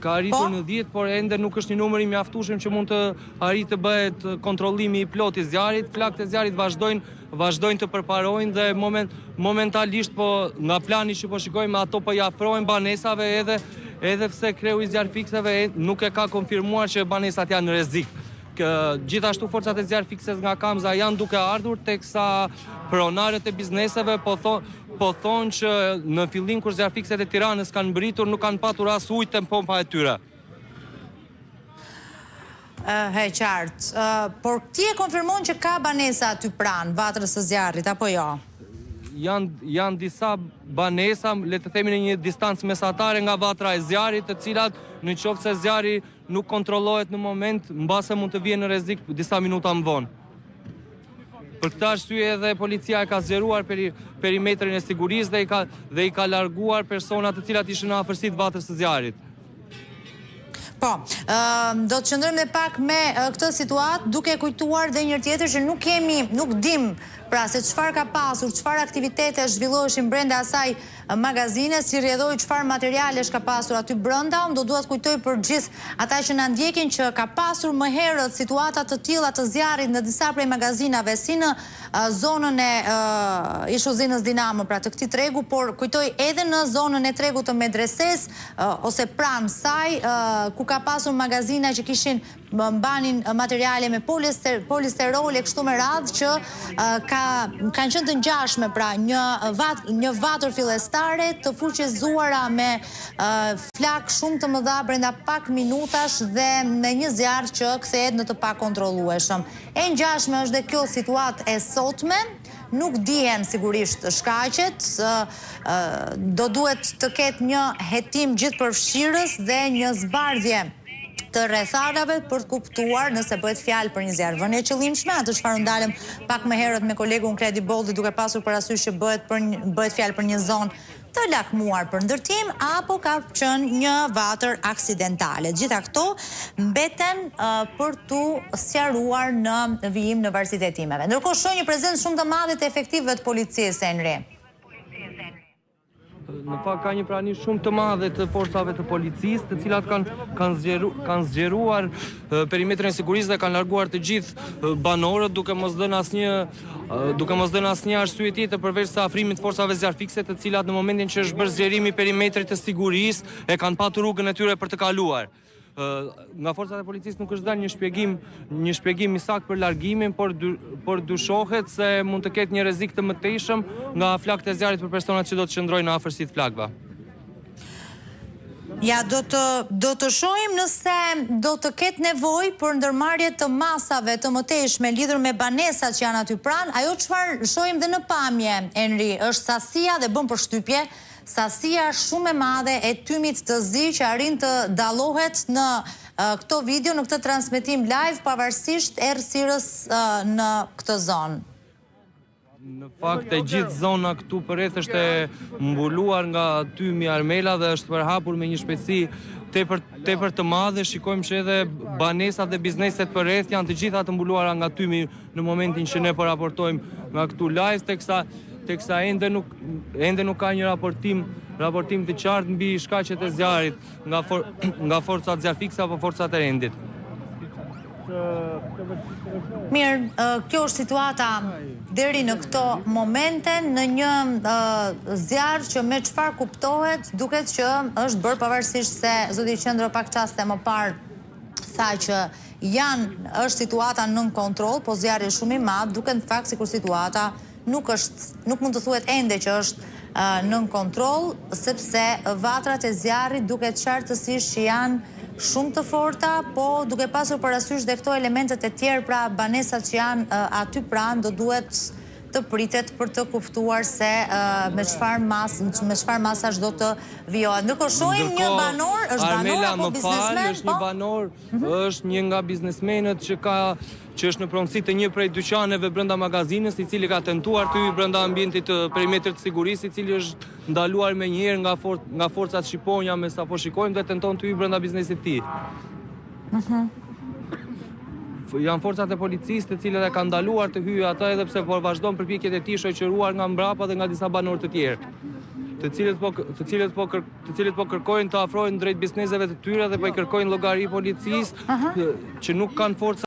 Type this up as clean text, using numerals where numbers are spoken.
Ka arritur në 10, por ende nuk është një numër i mjaftueshëm që mund të arrijë të bëhet kontrollimi i plotë i zjarrit. Flakët e zjarrit vazhdojnë të përparojnë dhe momentalisht po nga plani që po shikojmë ato po i afrohen banesave edhe pse kreu i zjarrfikseve nuk e ka konfirmuar që banesat janë në rrezik. Gjithashtu forcat e zjarrfikses nga Kamza janë duke ardhur teksa pronarët e bizneseve po thonë që në fillim kur zjarrfikset e Tiranës kanë mbritur nuk kanë patur as ujë te pompa e tyre. Qartë. Por ti e konfirmon që ka banesa aty pranë vatrës së zjarrit apo jo? Janë disa banesa, le të themi në një distancë mesatare nga vatra e zjarrit, të cilat në qoftë se zjarri nuk kontrollohet në moment, mbase mund të vijë në rrezik disa minuta më vonë. Për këtë arsye edhe policia e ka zgjeruar perimetrin e sigurisë dhe i ka larguar personat të cilat ishin në afërsitë vatrës së zjarrit. Po, do të qëndrojmë dhe pak me këtë situatë, duke kujtuar dhe njëherë tjetër që nuk dim pra se çfarë ka pasur, çfarë aktivitete zhvilloheshin brenda asaj magazine, si rrjedhoi çfarë materialesh ka pasur aty brenda. Unë do duat kujtoj për gjithë ata që na ndjekin që ka pasur më herët situata të tilla të zjarrit në disa prej magazinave, si në zonën e Ish Uzinës Dinamo, pra të këtij tregu, por kujtoj edhe në zonën e tregut të medreses ose pranë saj, ku ka pasur magazina që kishin mbanin materiale me polisterol e kështu me radhë që kanë qenë të ngjashme, pra një vatër fillestare të fuqizuara me flak shumë të mëdha brenda pak minutash dhe me një zjarr që kthehet në të pakontrollueshëm. E ngjashme është dhe kjo situatë e sotme. Nuk dihen sigurisht shkaqet, do duhet të ketë një hetim gjithëpërfshirës dhe një zbardhje të rrethanave për të kuptuar nëse bëhet fjalë për një zjarrvënie qëllimshme, atë çfarë ndalëm pak më herët me kolegun Kredi Boldi duke pasur parasysh që bëhet fjalë për një zonë të lakmuar për ndërtim apo ka qenë një vatër aksidentale. Gjitha këto mbeten për tu sqaruar në vijim në varësitë e hetimeve. Ndërkohë shoh një prezencë shumë të madhe të efektivëve të policisë, Henri. Në fakt ka një prani shumë të madhe të forcave të policisë, të cilat kanë zgjeruar perimetrin e sigurisë dhe kanë larguar të gjithë banorët duke mos dhënë asnjë arsye tjetër përveç se afrimit të forcave zjarrfikse, të cilat në momentin që është bërë zgjerimi i perimetrit të sigurisë e kanë patur rrugën e tyre për të kaluar. Nga forcat e policisë nuk është dhënë një shpjegim i saktë për largimin, por dyshohet se mund të ketë një rrezik të mëtejshëm nga flakët e zjarrit për personat që do të qëndrojnë në afërsitë flakëve. Ja, do të shohim nëse do të ketë nevojë për ndërmarrje të masave të mëtejshme lidhur me banesat që janë aty pranë. Ajo çfarë shohim dhe në pamje, Henri, është sasia dhe bën përshtypje sasia shumë e madhe e tymit të zi që arrin të dallohet në këto video, në këtë transmetim live, pavarësisht errësirës në këtë zonë. Në fakt e gjithë zona këtu përreth është e mbuluar nga tymi armela dhe është përhapur me një shpejtësi tepër të madhe. Shikojmë që edhe banesat dhe bizneset përreth janë të gjitha të mbuluara nga tymi në momentin që ne po raportojmë nga këtu live, teksa ende nuk ka një raportim të qartë mbi shkaqet e zjarrit nga forcat zjarrfikse apo forcat e rendit. Mirë, kjo është situata deri në këto momente në një zjarr që me çfarë kuptohet duket që është bërë pavarësisht se zoti Qendro pak çaste më parë tha që është situata nën kontroll, po zjarri është shumë i madh, duket në fakt sikur situata nuk mund të thuhet ende që është nën kontroll, sepse vatrat e zjarrit duket qartësisht që janë shumë të forta, po duke pasur parasysh dhe këto elementet e tjerë, pra banesat që janë aty pranë, do duhet të pritet për të kuptuar se me çfarë masash do të vijohet. Ndërkohë shohim një banor, është banor apo biznesmen? Është një banor, është një nga biznesmenët që është në pronësi të një prej dyqaneve brenda magazinës, i cili ka tentuar të hyjë brenda ambientit të perimetrit të sigurisë, i cili është ndaluar me njëherë nga forcat shqiponja me sa po shikojmë dhe tenton të hyjë brenda biznesit të tij. Janë forcat e policisë të cilët e kanë ndaluar të hyjë ata edhe pse po vazhdon përpjekjet e tij shoqëruar nga mbrapa dhe nga disa banorë të tjerë, të cilët po kërkojnë të afrohen drejt bizneseve të tyre dhe po i kërkojnë llogari policisë që nuk kanë forca